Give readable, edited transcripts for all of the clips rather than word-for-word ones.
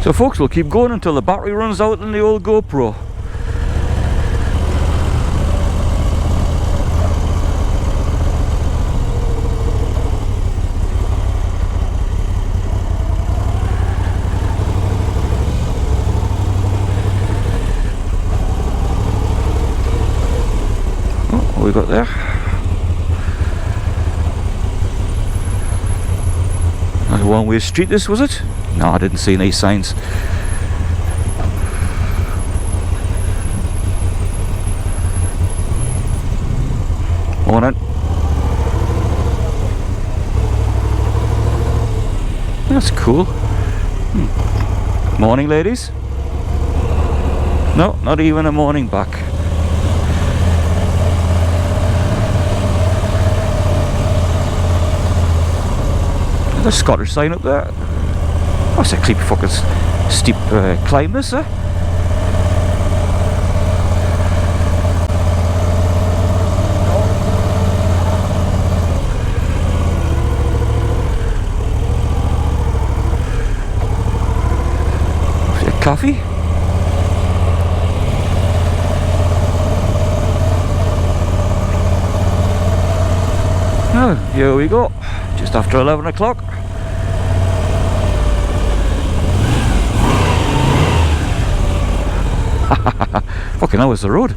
So folks, we'll keep going until the battery runs out in the old GoPro. Oh, what we got there? A one-way street this, was it? No, I didn't see any signs. Morning. That's cool. Morning, ladies. No, not even a morning back. There's a Scottish sign up there. Oh, it's a creepy fucking steep climb, this, eh? Coffee? Oh, here we go. Just after 11 o'clock. Fucking hell, where's the road?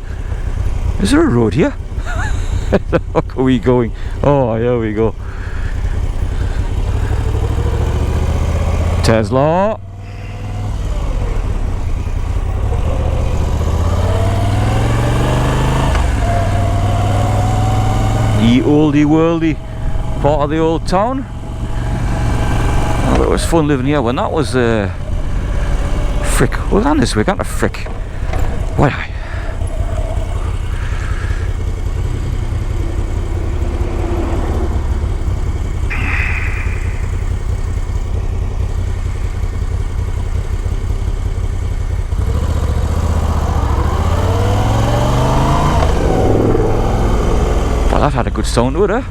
Is there a road here? Where the fuck are we going? Oh, here we go. Tesla. The oldie worldy part of the old town. Oh, it was fun living here when that was Frick. Well, on this way, got a Frick. Why? Well, that had a good sound to it, eh?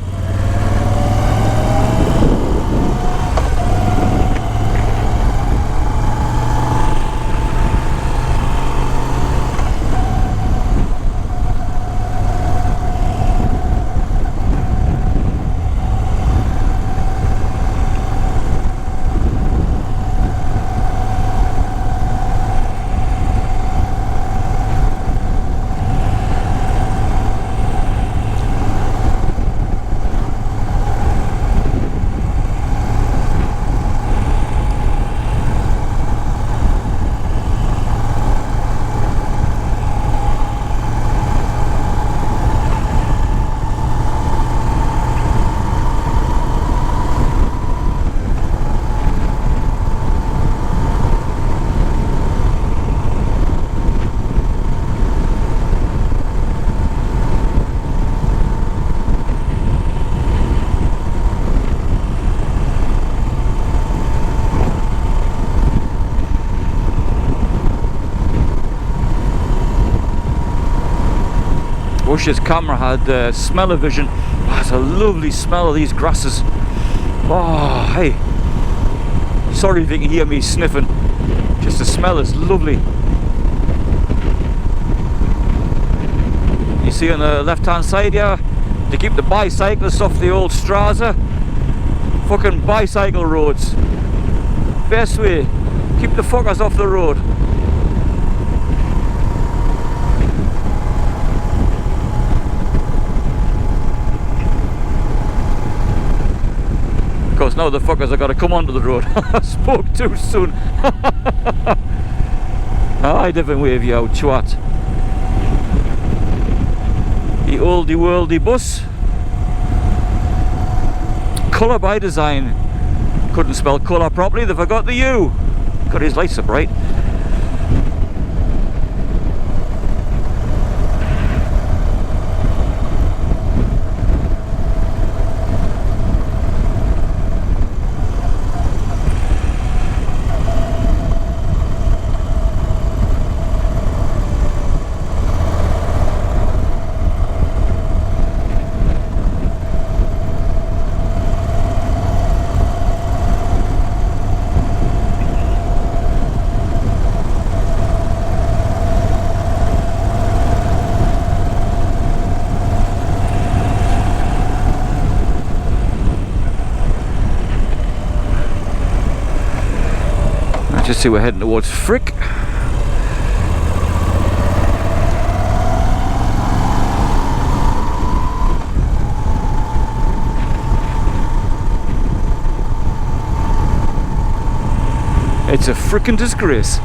Bush's camera had smell-o-vision. Oh, it's a lovely smell of these grasses. Oh, hey. Sorry if you can hear me sniffing. Just the smell is lovely. You see on the left-hand side here, to keep the bicyclists off the old Straza. Fucking bicycle roads. Best way. Keep the fuckers off the road. Of course, now the fuckers have got to come onto the road. I spoke too soon. I didn't wave you out, twat. The oldie worldy bus. Colour by design. Couldn't spell colour properly, they forgot the U. God, his lights are bright. Just see we're heading towards Frick. It's a frickin' disgrace.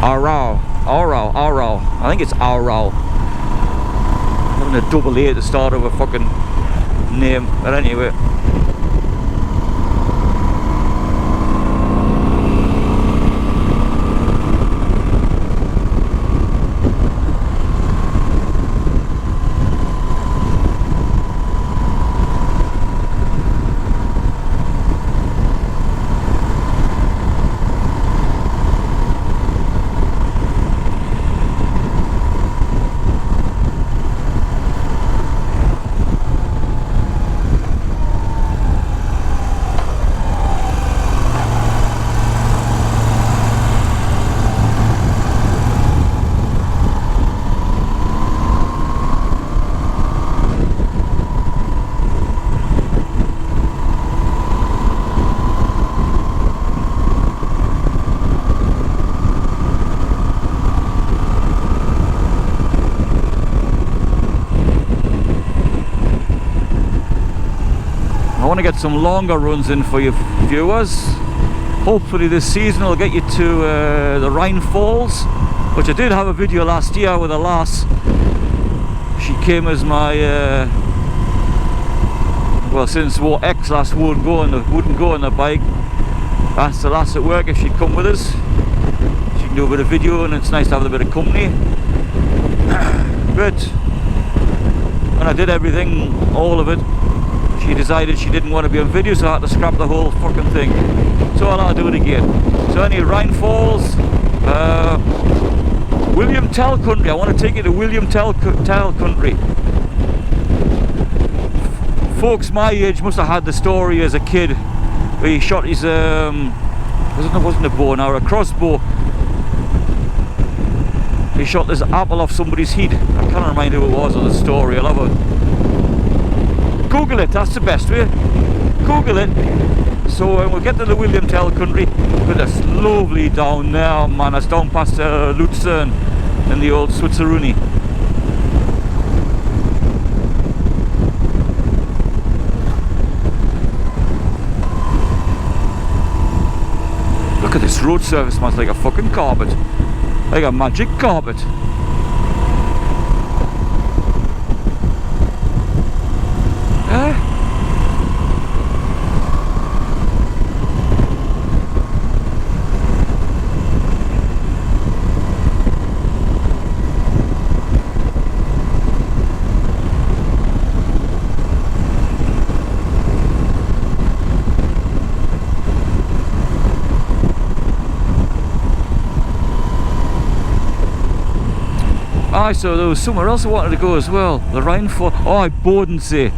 Arrow. I think it's Arrow. Having a double A at the start of a fucking name. But anyway. I want to get some longer runs in for you viewers. Hopefully this season will get you to the Rhine Falls, which I did have a video last year with a lass. She came as my well, since ex lass wouldn't go on the bike, asked the lass at work if she'd come with us. She can do a bit of video and it's nice to have a bit of company. But when I did everything, all of it, she decided she didn't want to be on video, so I had to scrap the whole fucking thing. So I'll do it again. So anyway, Rhine Falls, William Tell country. I want to take you to William Tell country. Folks my age must have had the story as a kid where he shot his wasn't a bow now, a crossbow. He shot this apple off somebody's head. I can't remember who it was or the story. I love it. Google it, that's the best way. Google it. So we'll get to the William Tell country, but it's lovely down there, man. It's down past Luzern and the old Switzeruni. Look at this road surface, man. It's like a fucking carpet, like a magic carpet. So there was somewhere else I wanted to go as well. The Rhine Falls. Oh, Bodensee.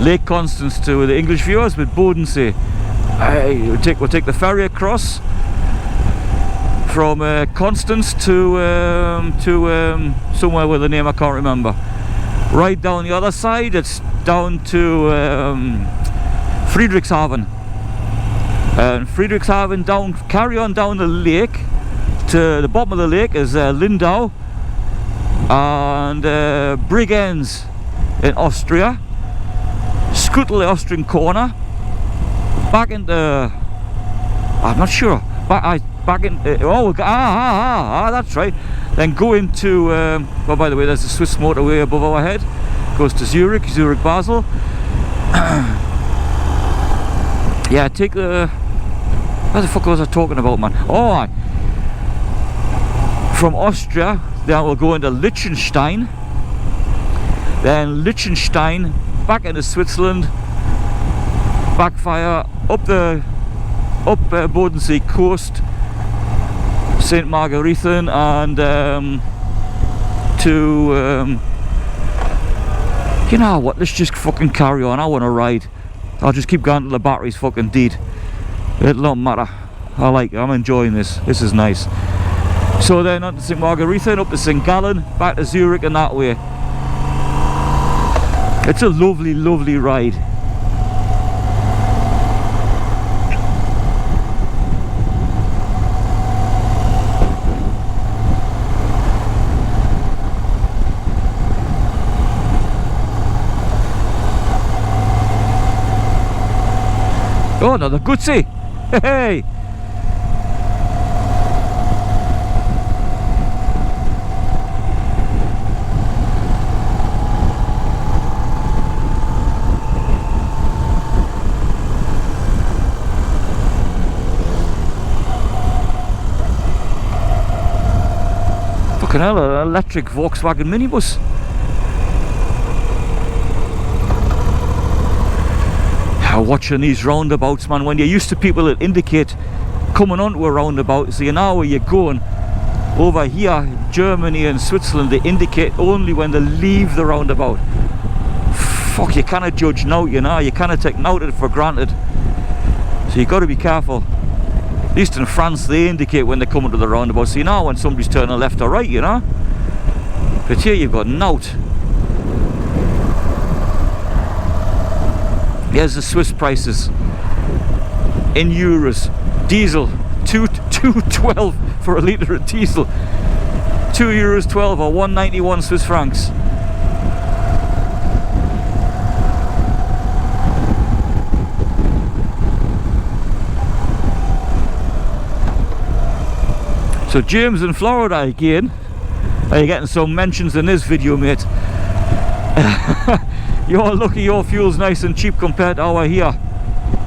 Lake Constance to the English viewers, but Bodensee. We'll take the ferry across from Constance to somewhere with the name I can't remember. Right down the other side, it's down to Friedrichshafen. And Friedrichshafen down, carry on down the lake. To the bottom of the lake is Lindau and Bregenz in Austria. Scuttle the Austrian corner. Back into I'm not sure. Back in that's right. Then go into well, by the way, there's the Swiss motorway above our head. Goes to Zurich, Basel. Yeah, take the. What the fuck was I talking about, man? Oh, from Austria, then we'll go into Liechtenstein. Then Liechtenstein, back into Switzerland. Backfire up Bodensee coast, St. Margarethen, and to you know what? Let's just fucking carry on. I want to ride. I'll just keep going till the battery's fucking dead. It don't matter. I'm enjoying this. This is nice. So then on to St. Margarethen, up to St. Gallen, back to Zurich and that way. It's a lovely, lovely ride. Oh, another Guzzi. Hey. Fucking hell, an electric Volkswagen minibus. Watching these roundabouts, man, when you're used to people that indicate coming onto a roundabout, so you know where you're going. Over here, Germany and Switzerland, they indicate only when they leave the roundabout. Fuck, you cannot judge now, you know, you cannot take note for granted. So you got to be careful. At least in France, they indicate when they come into the roundabout, so you know when somebody's turning left or right, you know. But here you've got note. Here's the Swiss prices in euros. Diesel, 2.12 for a litre of diesel. €2.12 or 191 Swiss francs. So James in Florida again. Are you getting some mentions in this video, mate? You're lucky your fuel's nice and cheap compared to our here.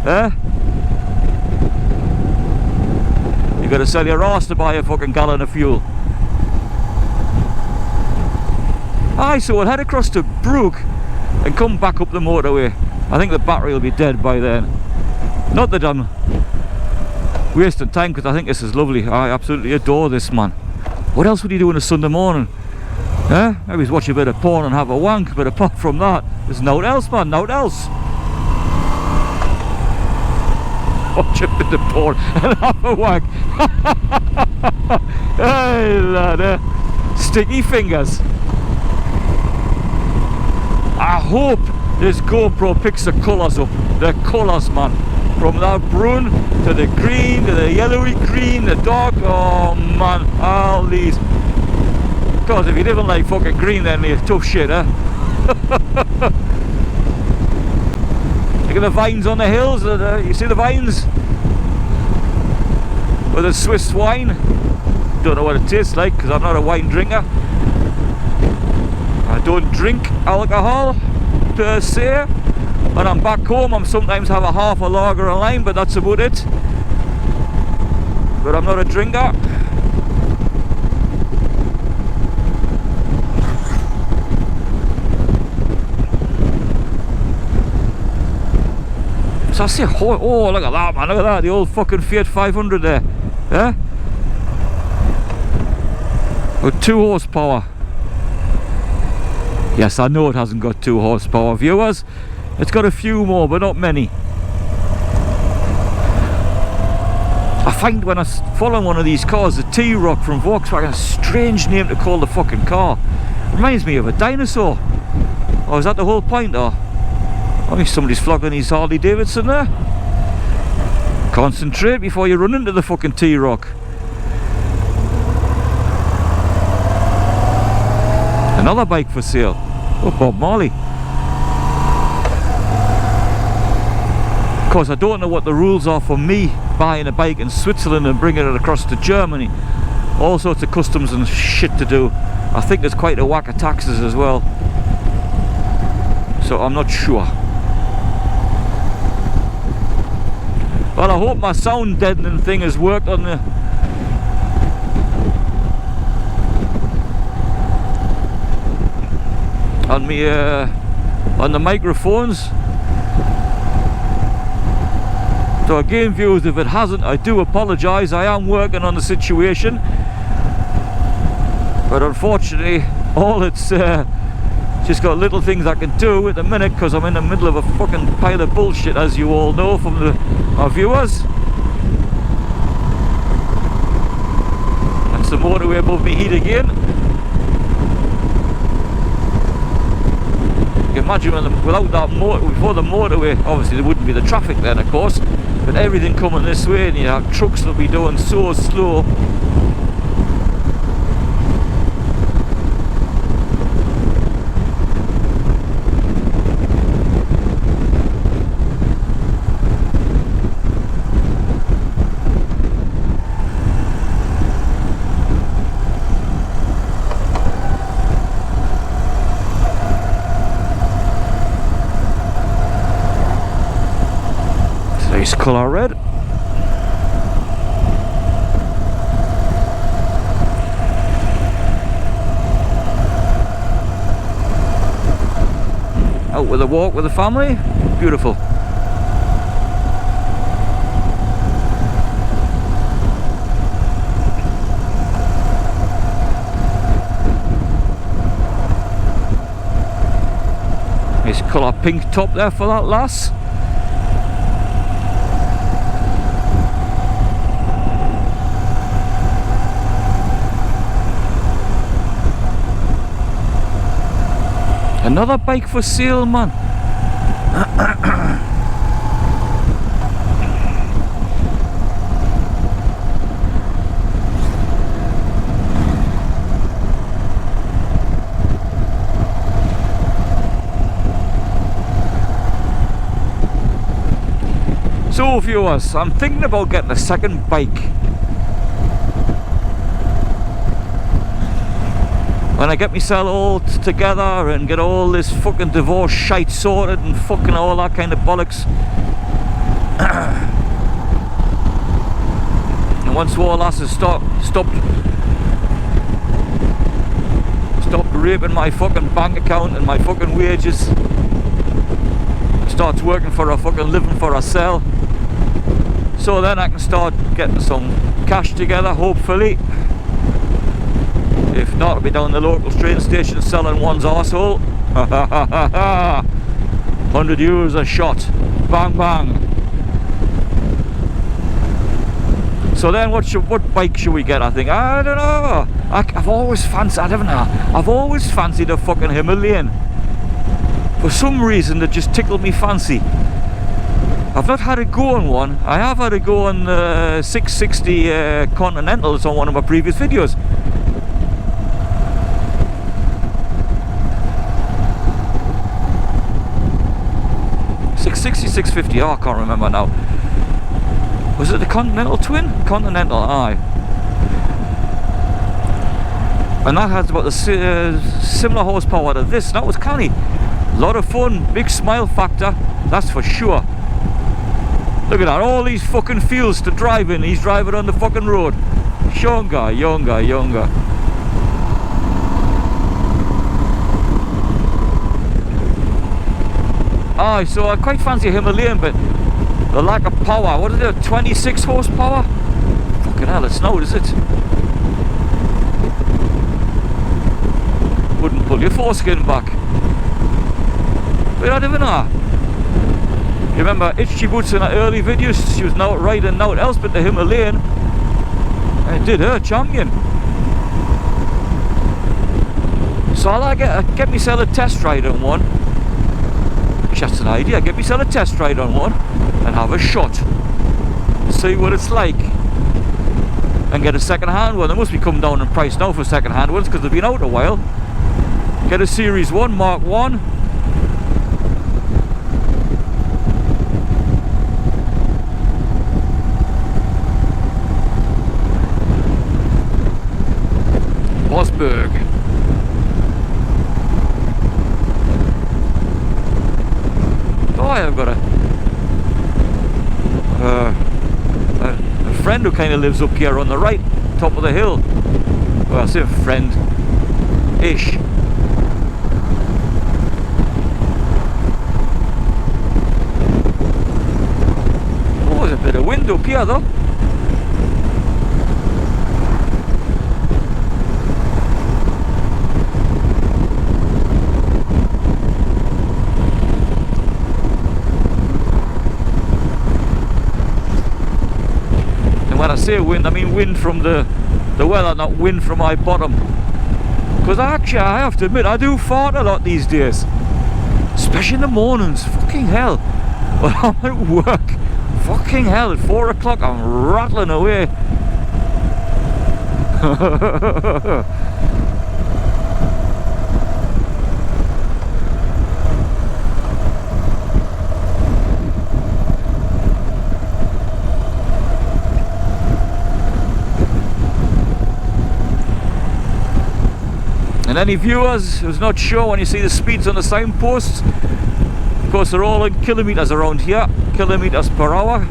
Eh? You gotta sell your arse to buy a fucking gallon of fuel. Aye, so we'll head across to Brook and come back up the motorway. I think the battery will be dead by then. Not that I'm wasting time, because I think this is lovely. I absolutely adore this, man. What else would you do on a Sunday morning? Eh? Maybe he's watch a bit of porn and have a wank, but apart from that, there's nothing else, man, nothing else. Watch a bit of porn and have a wank. Hey, lad, sticky fingers. I hope this GoPro picks the colours up. The colours, man. From that brun to the green, to the yellowy green, the dark, oh man, all these. Because if you didn't like fucking green, then you're tough shit, eh? Look at the vines on the hills, you see the vines? With the Swiss wine. Don't know what it tastes like, because I'm not a wine drinker. I don't drink alcohol, per se. When I'm back home, I'm sometimes have a half a lager and lime, but that's about it. But I'm not a drinker. So I say, oh, look at that, man, look at that, the old fucking Fiat 500 there, yeah? With 2 horsepower. Yes, I know it hasn't got 2 horsepower, viewers. It's got a few more, but not many. I find when I follow one of these cars, the T-Roc from Volkswagen, a strange name to call the fucking car. Reminds me of a dinosaur. Oh, is that the whole point, or? I think somebody's flogging his Harley Davidson there. Concentrate before you run into the fucking T-Roc. Another bike for sale. Oh, Bob Marley. Of course, I don't know what the rules are for me buying a bike in Switzerland and bringing it across to Germany. All sorts of customs and shit to do. I think there's quite a whack of taxes as well. So I'm not sure. Well, I hope my sound deadening thing has worked on the on the microphones. So again, viewers, if it hasn't, I do apologise. I am working on the situation, but unfortunately, all it's just got little things I can do at the minute, because I'm in the middle of a fucking pile of bullshit, as you all know from my viewers. That's the motorway above me heat again. You can imagine without that before the motorway, obviously there wouldn't be the traffic then, of course, but everything coming this way, and you have trucks that'll be doing so slow. Nice colour red. Out with a walk with the family. Beautiful. Nice colour pink top there for that lass. Another bike for sale, man. So viewers, I'm thinking about getting a second bike. When I get myself all together and get all this fucking divorce shite sorted and fucking all that kind of bollocks. And once all that has stopped raping my fucking bank account and my fucking wages, starts working for a fucking living for herself, so then I can start getting some cash together, hopefully. If not, I'll be down the local train station selling one's arsehole. 100 euros a shot. Bang bang. So then what bike should we get, I think? I don't know. I've always fancied, I've always fancied a fucking Himalayan. For some reason that just tickled me fancy. I've not had a go on one. I have had a go on 660 Continentals on one of my previous videos. 660, 650, oh, I can't remember now. Was it the Continental Twin? Continental, aye. And that has about the similar horsepower to this. That was canny. A lot of fun, big smile factor, that's for sure. Look at that, all these fucking fields to drive in. He's driving on the fucking road. Younger. Aye, so I quite fancy a Himalayan, but the lack of power. What is it, 26 horsepower? Fucking hell, it's not, is it? Wouldn't pull your foreskin back. But I don't know. You remember Itchy Boots in her early videos? She was now riding out else but the Himalayan. And it did her champion. So I'll get myself a test ride on one. Just an idea, get myself a test ride on one and have a shot, see what it's like, and get a second hand one. They must be coming down in price now for second hand ones because they've been out a while. Get a Series 1 Mark 1. Bosberg. I've got a friend who kind of lives up here on the right, top of the hill. Well, I say a friend-ish. Oh, there's a bit of wind up here though. When I say wind, I mean wind from the weather, not wind from my bottom. Because actually, I have to admit, I do fart a lot these days. Especially in the mornings. Fucking hell. When I'm at work. Fucking hell, at 4 o'clock I'm rattling away. And any viewers who's not sure when you see the speeds on the signposts, of course, they're all in kilometres around here, kilometres per hour.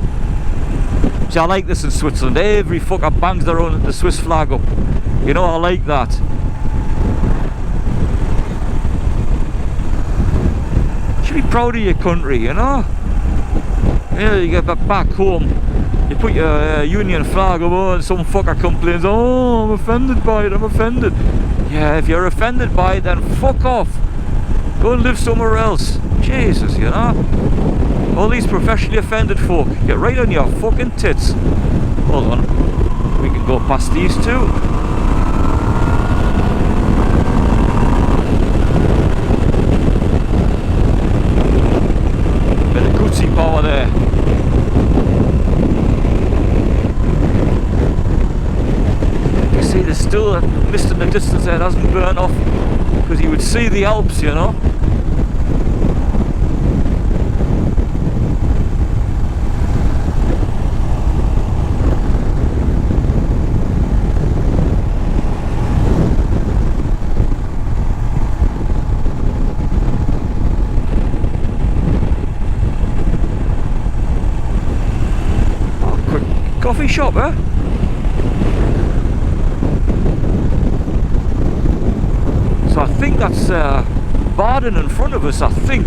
See, I like this in Switzerland. Every fucker bangs the Swiss flag up. You know, I like that. You should be proud of your country, you know. Yeah, you get back home, you put your Union flag up and some fucker complains, oh, I'm offended by it, I'm offended. Yeah, if you're offended by it, then fuck off. Go and live somewhere else. Jesus, you know. All these professionally offended folk, get right on your fucking tits. Hold on, we can go past these two. Bit of Guzzi power there. You see there's still a mist in the distance there, it hasn't burned off, because you would see the Alps, you know. Coffee shop, eh? So I think that's Baden in front of us, I think.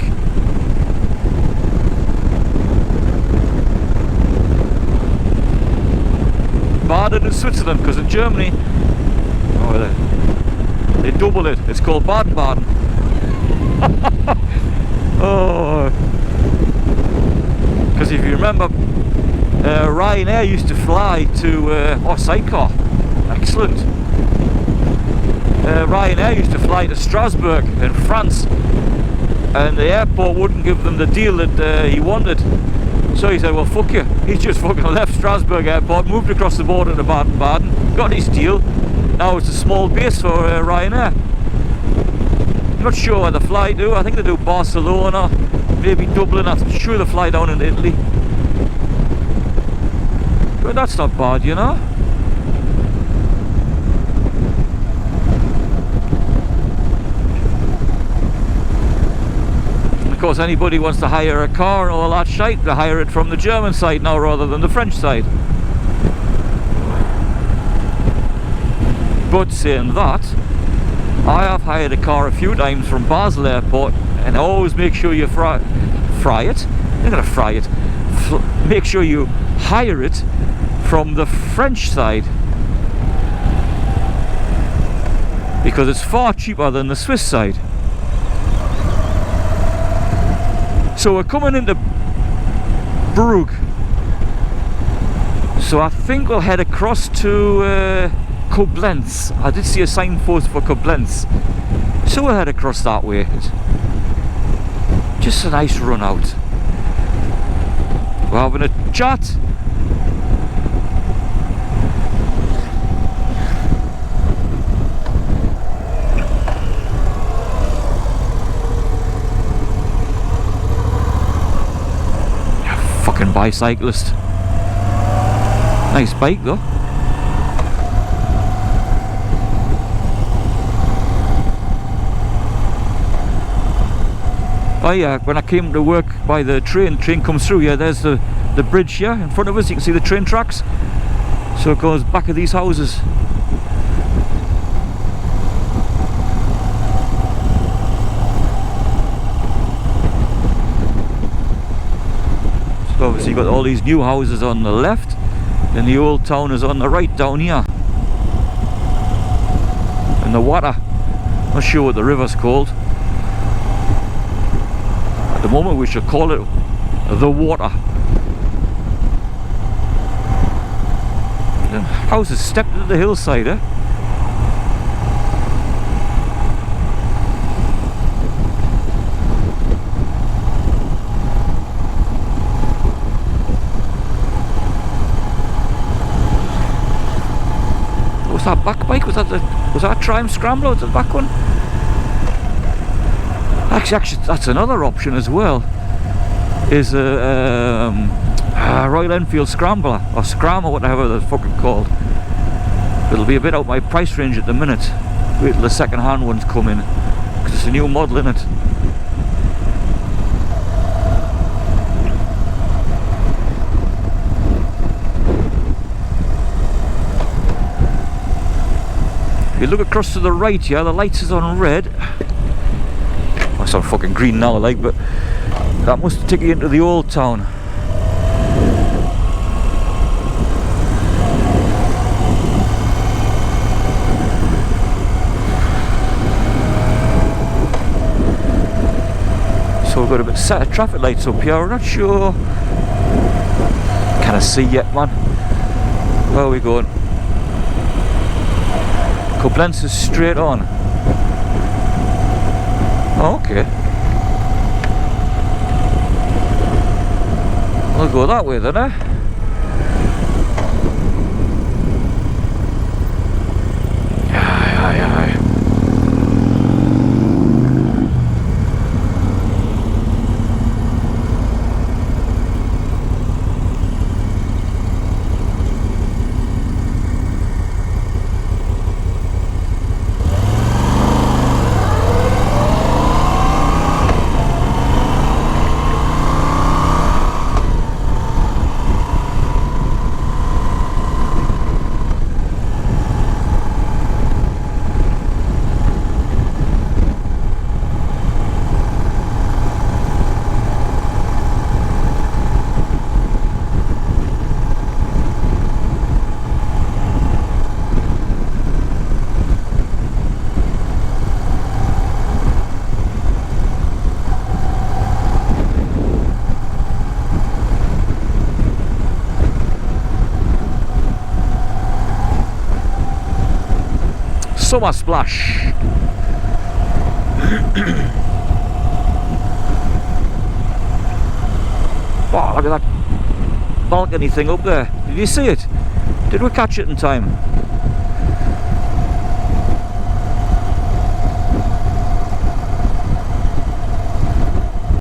Baden in Switzerland, because in Germany, oh, they double it. It's called Baden-Baden. Oh, because if you remember, Ryanair used to fly to sidecar, excellent. Ryanair used to fly to Strasbourg in France, and the airport wouldn't give them the deal that he wanted. So he said, well, fuck you. He's just fucking left Strasbourg airport, moved across the border to Baden-Baden, got his deal. Now it's a small base for Ryanair. I'm not sure where they fly to. I think they do Barcelona, maybe Dublin. I'm sure they fly down into Italy. But that's not bad, you know. Of course, anybody wants to hire a car and all that shite, they hire it from the German side now rather than the French side. But saying that, I have hired a car a few times from Basel Airport, and I always make sure you fry it. You're gonna fry it. Make sure you hire it from the French side, because it's far cheaper than the Swiss side. So we're coming into Brugg, so I think we'll head across to Koblenz. I did see a signpost for Koblenz, so we'll head across that way. Just a nice run out. We're having a chat. Fucking bicyclist. Nice bike though. Oh yeah, when I came to work by the train comes through. Yeah, there's the bridge here in front of us. You can see the train tracks. So it goes back of these houses. So obviously you've got all these new houses on the left, and the old town is on the right down here. And the water, not sure what the river's called. At the moment we should call it the water. The house is stepped into the hillside, eh? Was that back bike? Was that Triumph Scrambler? Was the back one? Actually, that's another option as well. Is a Royal Enfield Scrambler or Scram or whatever they're fucking called. It'll be a bit out my price range at the minute. Wait till the second-hand ones come in, because it's a new model in it. If you look across to the right here, the lights is on red. Well, it's on fucking green now, like, but that must take you into the old town. So we've got a bit set of traffic lights up here. I'm not sure. Can I see yet, man? Where are we going? Koblenz is straight on. Oh, okay. We'll go that way then, eh? Aye, aye, aye. Summer splash. Wow, look at that balcony thing up there. Did you see it? Did we catch it in time?